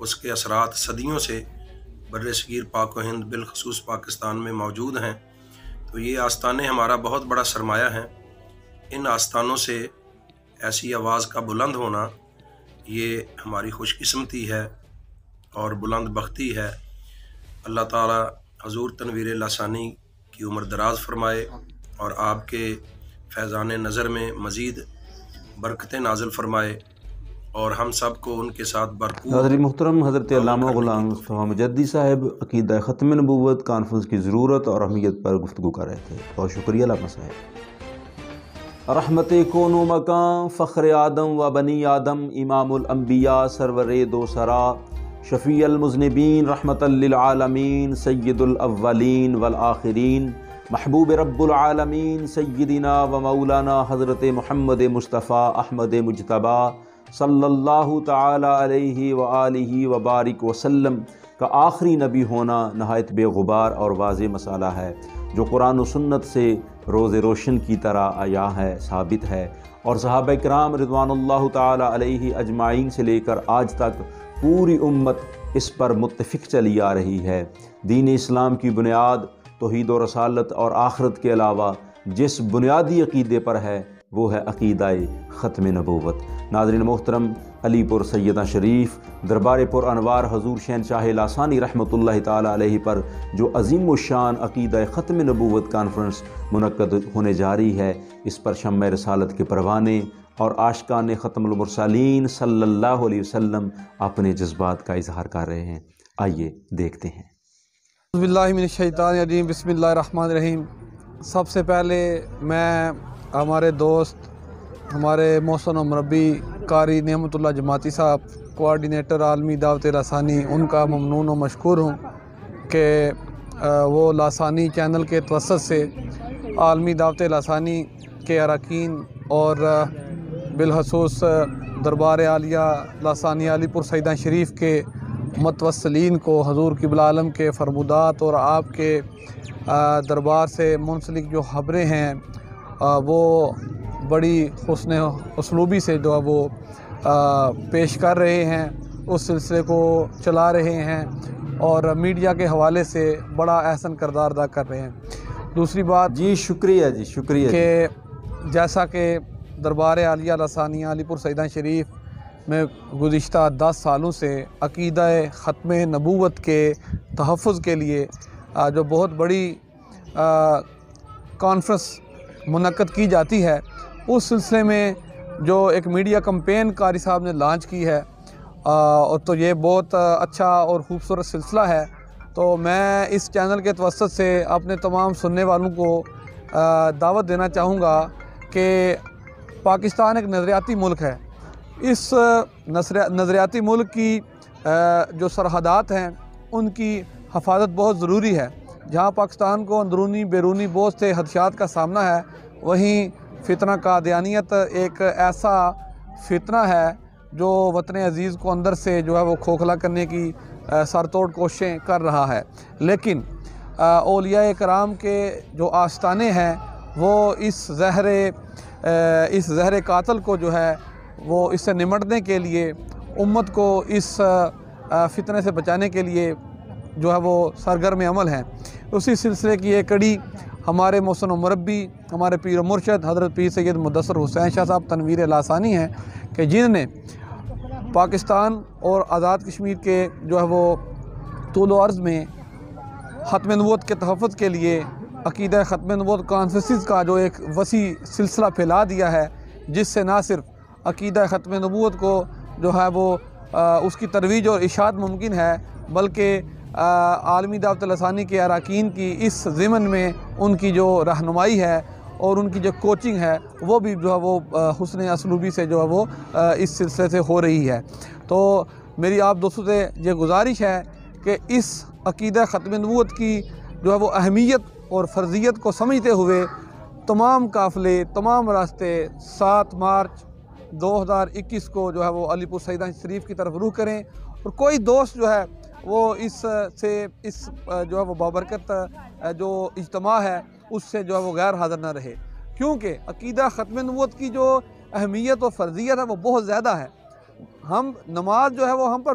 اس کے اثرات صدیوں سے بر صغیر پاک و ہند بالخصوص پاکستان میں موجود ہیں۔ تو یہ آستانے ہمارا بہت بڑا سرمایہ ہیں۔ ان آستانوں سے ایسی آواز کا بلند ہونا یہ ہماری خوش قسمتی ہے اور بلند بختی ہے۔ اللہ تعالی حضور تنویر لاسانی کی عمر دراز فرمائے اور آپ کے فیضان نظر میں مزید برکتیں نازل فرمائے اور ہم سب کو ان کے ساتھ بھرپور۔ حضرت محترم حضرت علامہ غلام مصطفیٰ مجددی صاحب عقیدہ ختم نبوت کانفرنس کی ضرورت اور اہمیت پر گفتگو کر رہے تھے۔ بہت شکریہ علامہ صاحب۔ رحمت کون و مکان فخر آدم و بنی آدم امام الانبیاء سرور دو سرا شفیع المذنبین رحمت للعالمین سید الاولین والآخرین محبوب رب العالمین سیدنا و مولانا حضرت محمد مصطفیٰ احمد مجتبیٰ صلی اللہ تعالی علیہ وآلہ وبارک وسلم کا آخری نبی ہونا نہایت بے غبار اور واضح مسئلہ ہے، جو قرآن و سنت سے روز روشن کی طرح عیاں ہے، ثابت ہے، اور صحابہ کرام رضوان اللہ تعالی علیہ اجمعین سے لے کر آج تک پوری امت اس پر متفق چلی آ رہی ہے۔ دین اسلام کی بنیاد توحید و رسالت اور آخرت کے علاوہ جس بنیادی عقیدے پر ہے وہ ہے عقیدہ ختم نبوت۔ ناظرین محترم، علی پور سیدہ شریف دربار پر انوار حضور شہنشاہ لاسانی رحمۃ اللہ تعالی علیہ پر جو عظیم الشان عقیدہ ختم نبوت کانفرنس منعقد ہونے جا رہی ہے، اس پر شمع رسالت کے پروانے اور عاشقان ختم المرسلین صلی اللہ علیہ وسلم اپنے جذبات کا اظہار کر رہے ہیں۔ آئیے دیکھتے ہیں۔ اعوذ باللہ من الشیطان الرجیم، بسم اللہ الرحمن الرحیم۔ سب سے پہلے میں ہمارے دوست، ہمارے محسن و مربی قاری نعمت اللہ جماعتی صاحب، کوارڈینیٹر عالمی دعوت لاسانی، ان کا ممنون و مشکور ہوں کہ وہ لاسانی چینل کے توسط سے عالمی دعوت لاسانی کے اراکین اور بالخصوص دربار عالیہ لاسانی علی پور سیدہ شریف کے متوسلین کو حضور قبلہ عالم کے فرمودات اور آپ کے دربار سے منسلک جو خبریں ہیں وہ بڑی حسن اسلوبی سے جو ہے وہ پیش کر رہے ہیں، اس سلسلے کو چلا رہے ہیں اور میڈیا کے حوالے سے بڑا احسن کردار ادا کر رہے ہیں۔ دوسری بات جی شکریہ کہ جیسا کہ دربار عالیہ لاسانی علی پور سیدہ شریف میں گزشتہ 10 سالوں سے عقیدہ ختم نبوت کے تحفظ کے لیے جو بہت بڑی کانفرنس منعقد کی جاتی ہے، اس سلسلے میں جو ایک میڈیا کمپین قاری صاحب نے لانچ کی ہے، اور تو یہ بہت اچھا اور خوبصورت سلسلہ ہے۔ تو میں اس چینل کے توسط سے اپنے تمام سننے والوں کو دعوت دینا چاہوں گا کہ پاکستان ایک نظریاتی ملک ہے۔ اس نظریاتی ملک کی جو سرحدات ہیں ان کی حفاظت بہت ضروری ہے۔ جہاں پاکستان کو اندرونی بیرونی بہت سے خدشات کا سامنا ہے، وہیں فتنہ قادیانیت ایک ایسا فتنہ ہے جو وطن عزیز کو اندر سے جو ہے وہ کھوکھلا کرنے کی سر توڑ کوششیں کر رہا ہے۔ لیکن اولیاء کرام کے جو آستانے ہیں وہ اس زہر قاتل کو جو ہے وہ اس سے نمٹنے کے لیے، امت کو اس فتنے سے بچانے کے لیے جو ہے وہ سرگرم عمل ہیں۔ اسی سلسلے کی ایک کڑی ہمارے محسن و مربی، ہمارے پیر و مرشد حضرت پیر سید مدثر حسین شاہ صاحب تنویر لاسانی ہیں کہ جن نے پاکستان اور آزاد کشمیر کے جو ہے وہ طول و عرض میں ختم نبوت کے تحفظ کے لیے عقیدہ ختم نبوت کانفرنسز کا جو ایک وسیع سلسلہ پھیلا دیا ہے، جس سے نہ صرف عقیدہ ختم نبوت کو جو ہے وہ اس کی ترویج اور اشاعت ممکن ہے، بلکہ عالمی دعوت لاسانی کے اراکین کی اس ضمن میں ان کی جو رہنمائی ہے اور ان کی جو کوچنگ ہے وہ بھی جو ہے وہ حسن اسلوبی سے جو ہے وہ اس سلسلے سے ہو رہی ہے۔ تو میری آپ دوستوں سے یہ گزارش ہے کہ اس عقیدہ ختم نبوت کی جو ہے وہ اہمیت اور فرضیت کو سمجھتے ہوئے تمام قافلے، تمام راستے 7 مارچ 2021 کو جو ہے وہ علی پور سیدہ شریف کی طرف رخ کریں، اور کوئی دوست جو ہے وہ اس جو ہے وہ بابرکت جو اجتماع ہے اس سے جو ہے وہ غیر حاضر نہ رہے، کیونکہ عقیدہ ختم نبوت کی جو اہمیت اور فرضیت ہے وہ بہت زیادہ ہے۔ ہم نماز جو ہے وہ ہم پر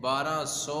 1200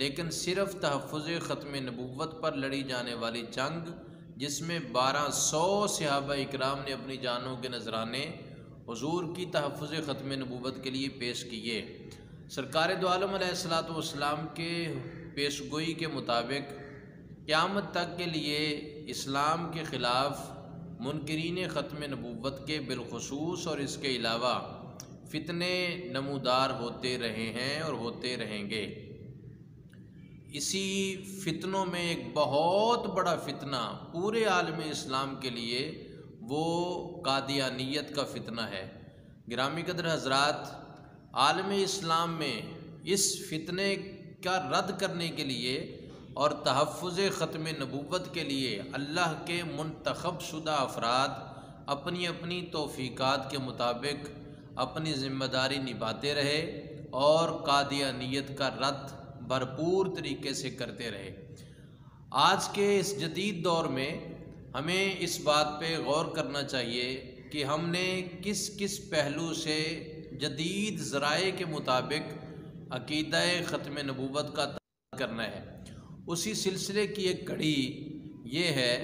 لیکن صرف تحفظ ختم نبوت پر لڑی جانے والی جنگ، جس میں 1200 صحابہ اکرام نے اپنی جانوں کے نذرانے حضور کی تحفظ ختم نبوت کے لیے پیش کیے۔ سرکار دو عالم علیہ الصلوۃ والسلام کے پیشگوئی کے مطابق قیامت تک کے لیے اسلام کے خلاف منکرین ختم نبوت کے بالخصوص اور اس کے علاوہ فتنے نمودار ہوتے رہے ہیں اور ہوتے رہیں گے۔ اسی فتنوں میں ایک بہت بڑا فتنہ پورے عالم اسلام کے لیے وہ قادیانیت کا فتنہ ہے۔ گرامی قدر حضرات، عالم اسلام میں اس فتنے کا رد کرنے کے لیے اور تحفظ ختم نبوت کے لیے اللہ کے منتخب شدہ افراد اپنی اپنی توفیقات کے مطابق اپنی ذمہ داری نبھاتے رہے اور قادیانیت کا رد بھرپور طریقے سے کرتے رہے۔ آج کے اس جدید دور میں ہمیں اس بات پہ غور کرنا چاہیے کہ ہم نے کس کس پہلو سے جدید ذرائع کے مطابق عقیدہ ختم نبوت کا تعین کرنا ہے۔ اسی سلسلے کی ایک کڑی یہ ہے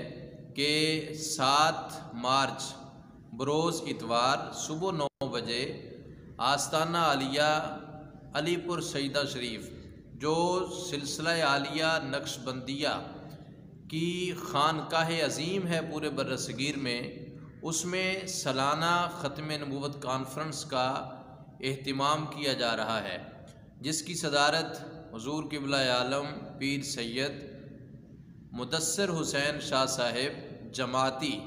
کہ 7 مارچ بروز اتوار صبح 9 بجے آستانہ عالیہ علی پور سیدہ شریف، جو سلسلہ عالیہ نقش بندیہ کی خانقاہ عظیم ہے پورے برصغیر میں، اس میں سالانہ ختم نبوت کانفرنس کا اہتمام کیا جا رہا ہے، جس کی صدارت حضور قبلہ عالم پیر سید مدثر حسین شاہ صاحب جماعتی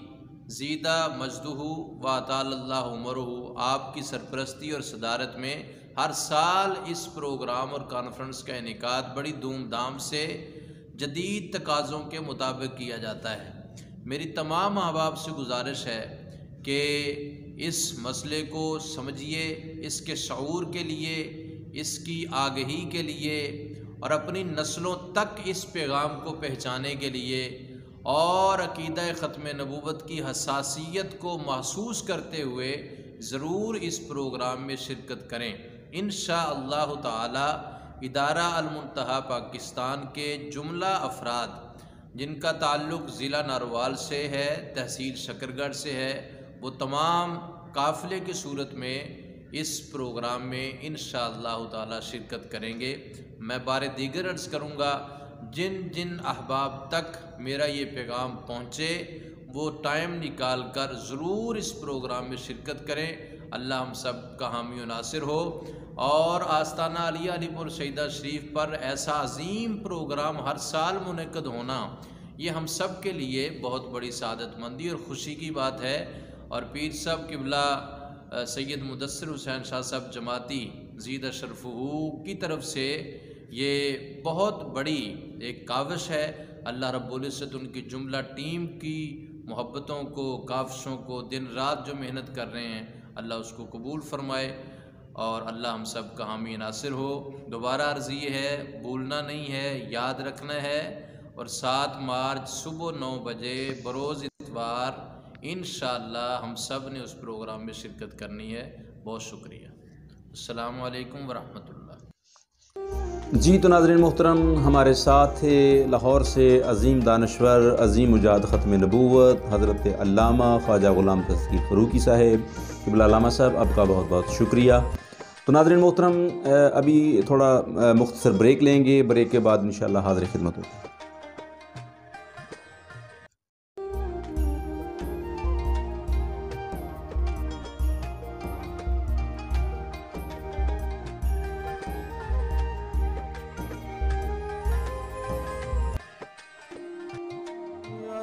زیدہ مجدہ و اطال اللہ عمرہ آپ کی سرپرستی اور صدارت میں ہر سال اس پروگرام اور کانفرنس کا انعقاد بڑی دھوم دھام سے جدید تقاضوں کے مطابق کیا جاتا ہے۔ میری تمام احباب سے گزارش ہے کہ اس مسئلے کو سمجھیے، اس کے شعور کے لیے، اس کی آگہی کے لیے اور اپنی نسلوں تک اس پیغام کو پہنچانے کے لیے اور عقیدہ ختم نبوت کی حساسیت کو محسوس کرتے ہوئے ضرور اس پروگرام میں شرکت کریں۔ انشاءاللہ تعالی ادارہ المنتہا پاکستان کے جملہ افراد جن کا تعلق ضلع ناروال سے ہے، تحصیل شکرگڑھ سے ہے، وہ تمام قافلے کی صورت میں اس پروگرام میں انشاءاللہ تعالی شرکت کریں گے۔ میں بار دیگر عرض کروں گا، جن جن احباب تک میرا یہ پیغام پہنچے وہ ٹائم نکال کر ضرور اس پروگرام میں شرکت کریں۔ اللہ ہم سب کا حامی و ناصر ہو، اور آستانہ عالیہ علی پور سیدہ شریف پر ایسا عظیم پروگرام ہر سال منعقد ہونا یہ ہم سب کے لیے بہت بڑی سعادت مندی اور خوشی کی بات ہے۔ اور پیر صاحب قبلہ سید مدثر حسین شاہ صاحب جماعتی زیدہ شرفہ کی طرف سے یہ بہت بڑی ایک کاوش ہے۔ اللہ رب العزت ان کی جملہ ٹیم کی محبتوں کو، کاوشوں کو، دن رات جو محنت کر رہے ہیں، اللہ اس کو قبول فرمائے اور اللہ ہم سب کا حامی ناصر ہو۔ دوبارہ عرض یہ ہے، بھولنا نہیں ہے، یاد رکھنا ہے، اور 7 مارچ صبح 9 بجے بروز اتوار انشاءاللہ ہم سب نے اس پروگرام میں شرکت کرنی ہے۔ بہت شکریہ۔ السلام علیکم ورحمۃ اللہ۔ جی تو ناظرین محترم، ہمارے ساتھ تھے لاہور سے عظیم دانشور، عظیم مجاہد ختم نبوت حضرت علامہ خواجہ غلام تذکیر فاروقی صاحب۔ قبلہ علامہ صاحب آپ کا بہت بہت شکریہ۔ تو ناظرین محترم، ابھی تھوڑا مختصر بریک لیں گے، بریک کے بعد انشاءاللہ حاضر خدمت ہوگی۔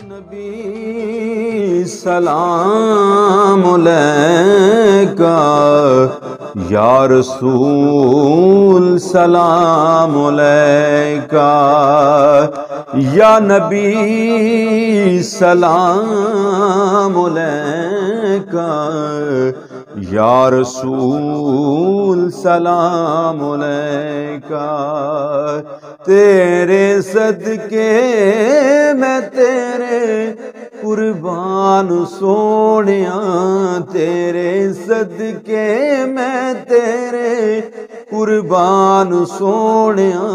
نبی سلام علیکہ، یا رسول سلام علیکہ، یا نبی سلام علیکہ، یا رسول سلام علیکہ، تیرے صدقے میں تیرے قربان سونیا تیرے صدقے میں تیرے قربان سونیا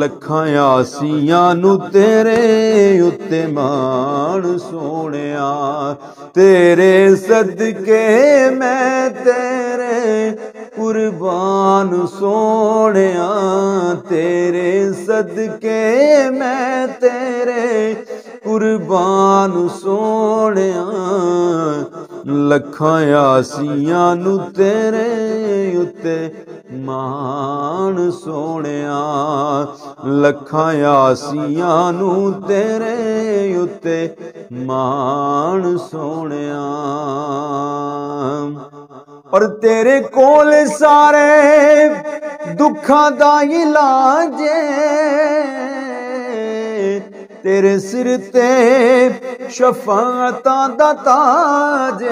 لکھاں یاسیاں نو تیرے اُتے مان سونیا تیرے صدقے میں تیرے قربان سونیا تیرے صدقے میں تیرے قربان سونیا لکھاں یاسیاں نو تیرے اُتے مان سونیا لکھاں یاسیاں نو تیرے اُتے مان سونیا اور تیرے کول سارے دکھاں دا علاج تیرے سر تے شفاعتاں دا تاج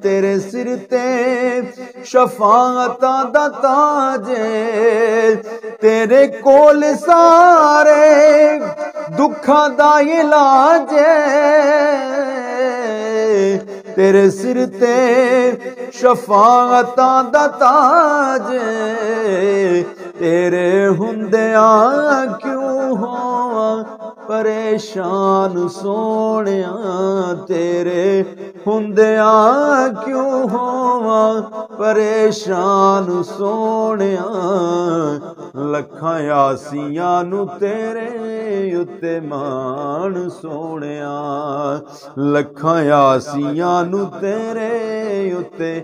تیرے سر تے شفاعتاں دا تاج تیرے کول سارے دکھاں دا علاج تیرے سر تے شفاعتاں دا تاج تیرے ہوندیاں کیوں ہواں پریشان سونیا تیرے ہوندیاں کیوں ہواں پریشان سونیا لکھاں یاسیاں نو تیرے اُتے مان سونیا لکھاں یاسیاں نو تیرے اُتے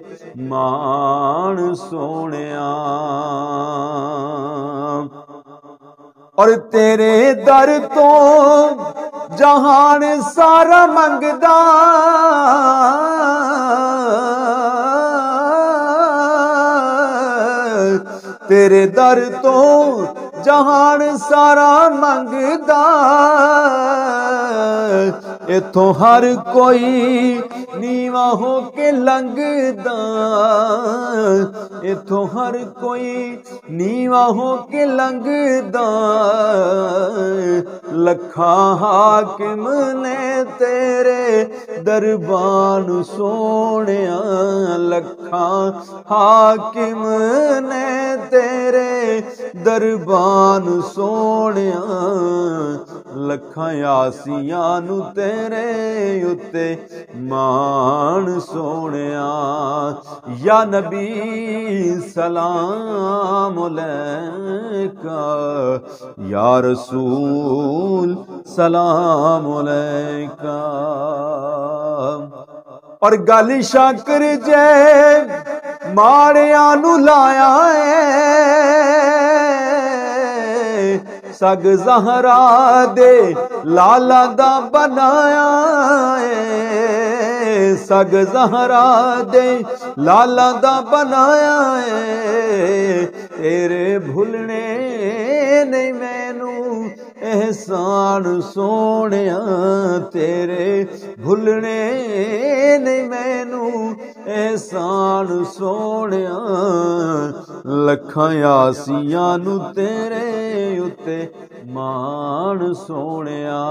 مان سونیا اور تیرے در تو جہان سارا منگدا تیرے در تو جہان سارا منگدا اتھوں ہر کوئی نیواں ہو کے لنگدا اتھوں ہر کوئی نیواں ہو کے لنگدا لکھاں حاکم نے تیرے دربان سونیا لکھاں حاکم نے تیرے دربان سونیا لکھاں یاسیاں نو تیرے اُتے مان سونیا یا نبی سلام علیکہ یا رسول سلام علیکہ اور گل شکر جے ماڑیاں نو لایا ہے سگ زہرا دے لالا دا بنایا ہے سگ زہرا دے لالا دا بنایا ہے تیرے بھولنے نہیں مینوں احسان سونیا تیرے بھولنے نہیں مینوں احسان سونیا لکھاں یاسیاں نو تیرے اُتے مان سونیا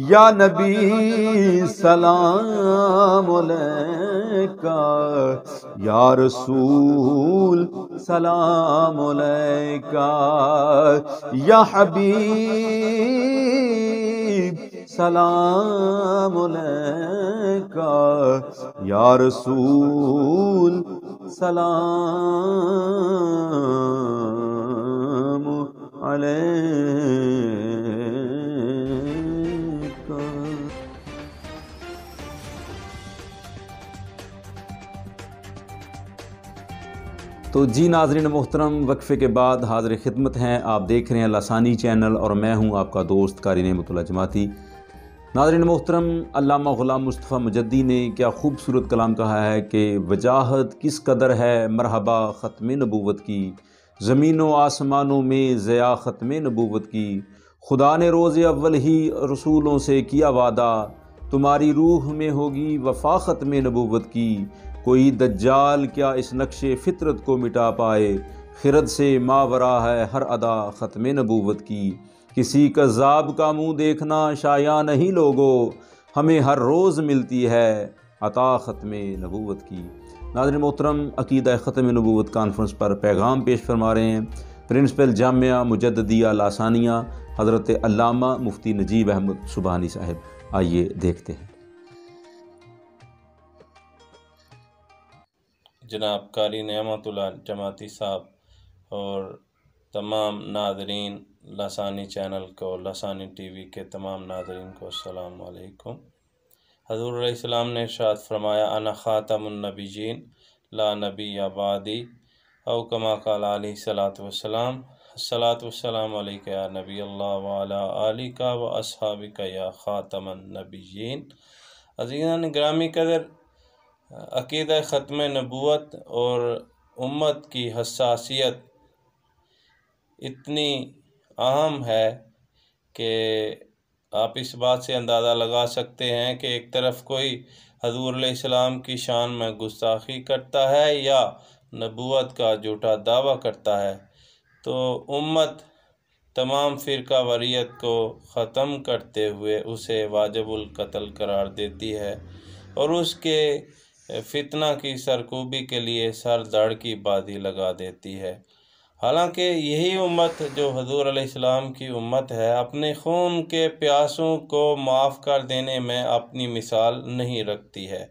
یا نبی سلام علیکہ یا رسول سلام علیکہ یا حبیب سلام علیکہ یا رسول سلام علیکہ تو جی ناظرین محترم وقفے کے بعد حاضر خدمت ہیں آپ دیکھ رہے ہیں لسانی چینل اور میں ہوں آپ کا دوست قاری نعمت اللہ جماعتی ناظرین محترم علامہ غلام مصطفیٰ مجدی نے کیا خوبصورت کلام کہا ہے کہ وجاہت کس قدر ہے مرحبا ختم نبوت کی زمین و آسمانوں میں ضیا ختم نبوت کی خدا نے روز اول ہی رسولوں سے کیا وعدہ تمہاری روح میں ہوگی وفا ختم نبوت کی کوئی دجال کیا اس نقش فطرت کو مٹا پائے خرد سے ماورا ہے ہر ادا ختم نبوت کی، کسی کذاب کا منہ دیکھنا شایع نہیں لوگو، ہمیں ہر روز ملتی ہے عطا ختم نبوت کی۔ ناظرین محترم، عقیدہ ختم نبوت کانفرنس پر پیغام پیش فرما رہے ہیں پرنسپل جامعہ مجددیہ لاسانیہ حضرت علامہ مفتی نجیب احمد سبحانی صاحب۔ آئیے دیکھتے ہیں۔ جناب قاری نعمت اللہ جماعتی صاحب اور تمام ناظرین لسانی چینل کو، لسانی ٹی وی کے تمام ناظرین کو السلام علیکم۔ حضور علیہ السلام نے ارشاد فرمایا انا خاتم النبیین لا نبی بعدی، او کما قال علیہ الصلوۃ والسلام الصلاۃ والسلام علیک یا نبی اللہ وعلی آلک و اصحابک یا خاتم النبیین۔ عزیزان گرامی قدر، عقیدہ ختم نبوت اور امت کی حساسیت اتنی اہم ہے کہ آپ اس بات سے اندازہ لگا سکتے ہیں کہ ایک طرف کوئی حضور علیہ السلام کی شان میں گستاخی کرتا ہے یا نبوت کا جھوٹا دعویٰ کرتا ہے تو امت تمام فرقہ واریت کو ختم کرتے ہوئے اسے واجب القتل قرار دیتی ہے اور اس کے فتنہ کی سرکوبی کے لیے سر دڑ کی بازی لگا دیتی ہے۔ حالانکہ یہی امت جو حضور علیہ السلام کی امت ہے اپنے خون کے پیاسوں کو معاف کر دینے میں اپنی مثال نہیں رکھتی ہے،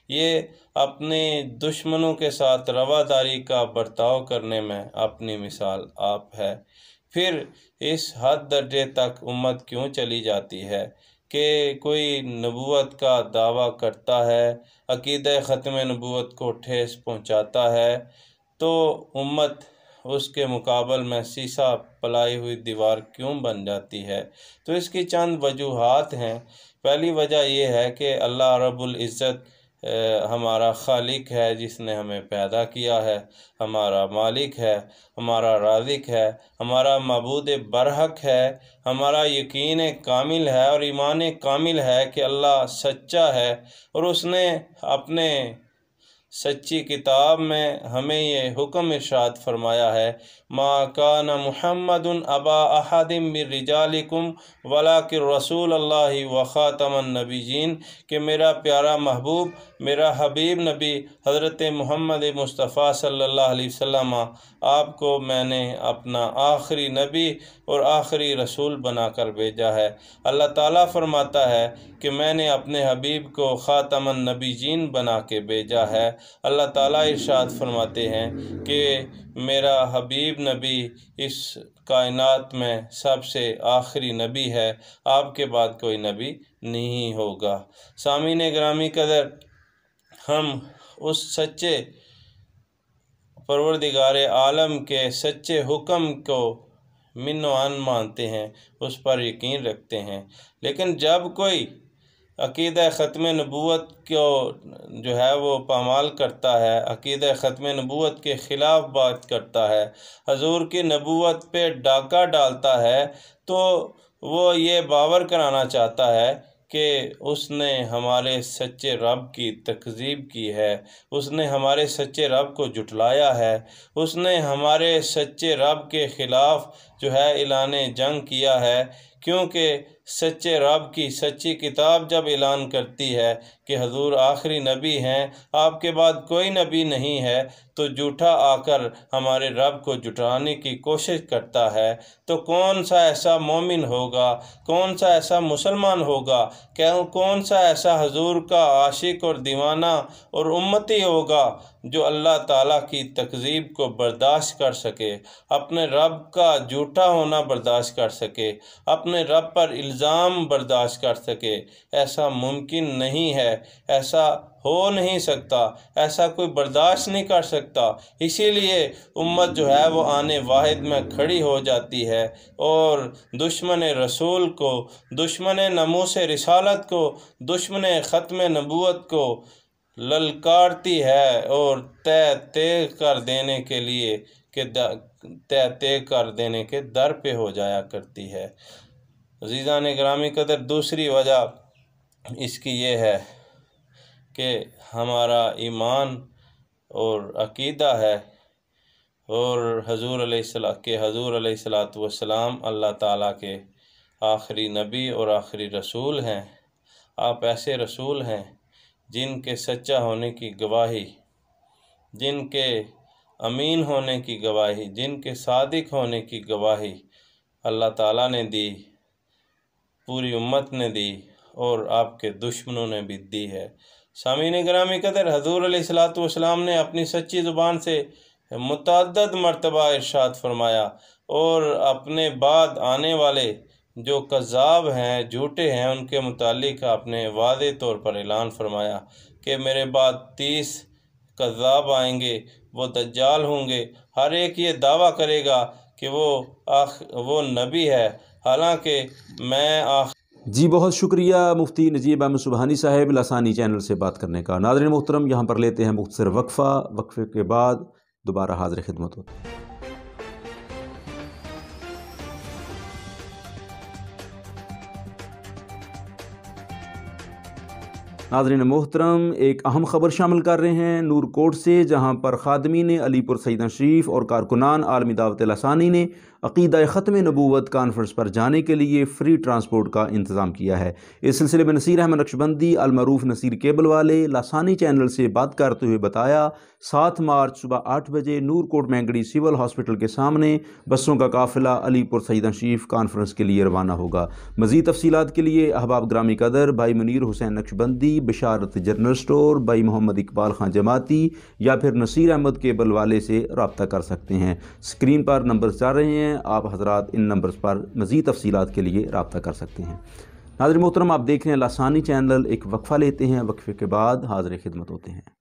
یہ اپنے دشمنوں کے ساتھ رواداری کا برتاؤ کرنے میں اپنی مثال آپ ہے۔ پھر اس حد درجے تک امت کیوں چلی جاتی ہے کہ کوئی نبوت کا دعویٰ کرتا ہے، عقیدہ ختم نبوت کو ٹھیس پہنچاتا ہے تو امت اس کے مقابل میں سیسا پلائی ہوئی دیوار کیوں بن جاتی ہے؟ تو اس کی چند وجوہات ہیں۔ پہلی وجہ یہ ہے کہ اللہ رب العزت ہمارا خالق ہے جس نے ہمیں پیدا کیا ہے، ہمارا مالک ہے، ہمارا رازق ہے، ہمارا معبود برحق ہے، ہمارا یقین کامل ہے اور ایمان کامل ہے کہ اللہ سچا ہے اور اس نے اپنے سچی کتاب میں ہمیں یہ حکم ارشاد فرمایا ہے ما کان محمد ابا احد من رجالکم ولکن رسول اللہ و خاتم النبیین، کہ میرا پیارا محبوب، میرا حبیب نبی حضرت محمد مصطفیٰ صلی اللہ علیہ وسلم آپ کو میں نے اپنا آخری نبی اور آخری رسول بنا کر بھیجا ہے۔ اللہ تعالیٰ فرماتا ہے کہ میں نے اپنے حبیب کو خاتم النبیین بنا کے بھیجا ہے۔ اللہ تعالیٰ ارشاد فرماتے ہیں کہ میرا حبیب نبی اس کائنات میں سب سے آخری نبی ہے، آپ کے بعد کوئی نبی نہیں ہوگا۔ سامعین گرامی قدر، ہم اس سچے پروردگار عالم کے سچے حکم کو من و عن مانتے ہیں، اس پر یقین رکھتے ہیں، لیکن جب کوئی عقیدہ ختم نبوت کو جو ہے وہ پامال کرتا ہے، عقیدہ ختم نبوت کے خلاف بات کرتا ہے، حضور کی نبوت پہ ڈاکہ ڈالتا ہے تو وہ یہ باور کرانا چاہتا ہے کہ اس نے ہمارے سچے رب کی تکذیب کی ہے، اس نے ہمارے سچے رب کو جھٹلایا ہے، اس نے ہمارے سچے رب کے خلاف جو ہے اعلان جنگ کیا ہے، کیونکہ سچے رب کی سچی کتاب جب اعلان کرتی ہے کہ حضور آخری نبی ہیں، آپ کے بعد کوئی نبی نہیں ہے، تو جھوٹا آ کر ہمارے رب کو جھٹلانے کی کوشش کرتا ہے، تو کون سا ایسا مومن ہوگا، کون سا ایسا مسلمان ہوگا، کون سا ایسا حضور کا عاشق اور دیوانہ اور امتی ہوگا جو اللہ تعالیٰ کی تکذیب کو برداشت کر سکے، اپنے رب کا جھوٹا ہونا برداشت کر سکے، اپنے رب پر الزام برداشت کر سکے؟ ایسا ممکن نہیں ہے، ایسا ہو نہیں سکتا، ایسا کوئی برداشت نہیں کر سکتا۔ اسی لیے امت جو ہے وہ آنے واحد میں کھڑی ہو جاتی ہے اور دشمن رسول کو، دشمن ناموس رسالت کو، دشمن ختم نبوت کو للکارتی ہے اور طے کر دینے کے لیے کہ طے کر دینے کے در پہ ہو جایا کرتی ہے۔ عزیزان گرامی قدر، دوسری وجہ اس کی یہ ہے کہ ہمارا ایمان اور عقیدہ ہے اور حضور علیہ السلام اللہ تعالیٰ کے آخری نبی اور آخری رسول ہیں۔ آپ ایسے رسول ہیں جن کے سچا ہونے کی گواہی، جن کے امین ہونے کی گواہی، جن کے صادق ہونے کی گواہی اللہ تعالیٰ نے دی، پوری امت نے دی اور آپ کے دشمنوں نے بھی دی ہے۔ سامعین گرامی قدر، حضور علیہ السلام نے اپنی سچی زبان سے متعدد مرتبہ ارشاد فرمایا اور اپنے بعد آنے والے جو کذاب ہیں، جھوٹے ہیں، ان کے متعلق آپ نے واضح طور پر اعلان فرمایا کہ میرے بعد 30 کذاب آئیں گے، وہ دجال ہوں گے۔ ہر ایک یہ دعویٰ کرے گا کہ وہ نبی ہے، حالانکہ میں جی بہت شکریہ مفتی نجیب احمد سبحانی صاحب لسانی چینل سے بات کرنے کا۔ ناظرین محترم، یہاں پر لیتے ہیں مختصر وقفے کے بعد دوبارہ حاضر خدمت ہوتے ہیں۔ ناظرین محترم، ایک اہم خبر شامل کر رہے ہیں نور کوٹ سے، جہاں پر خادمین علی پور سیدنا شریف اور کارکنان عالمی دعوت لسانی نے عقیدہ ختم نبوت کانفرنس پر جانے کے لیے فری ٹرانسپورٹ کا انتظام کیا ہے۔ اس سلسلے میں نصیر احمد نقشبندی المعروف نصیر کیبل والے لسانی چینل سے بات کرتے ہوئے بتایا 7 مارچ صبح 8 بجے نور کوٹ مینگڑی سول ہاسپٹل کے سامنے بسوں کا قافلہ علی پور سیدنا شریف کانفرنس کے لیے روانہ ہوگا۔ مزید تفصیلات کے لیے احباب گرامی قدر بھائی منیر حسین نقشبندی، بشارت جنرل سٹور، بھائی محمد اقبال خان جماعتی یا پھر نصیر احمد کیبل والے سے رابطہ کر سکتے ہیں۔ اسکرین پر نمبرز جا رہے ہیں، آپ حضرات ان نمبرز پر مزید تفصیلات کے لیے رابطہ کر سکتے ہیں۔ ناظرین محترم، آپ دیکھ رہے ہیں لسانی چینل، ایک وقفہ لیتے ہیں، وقفے کے بعد حاضر خدمت ہوتے ہیں۔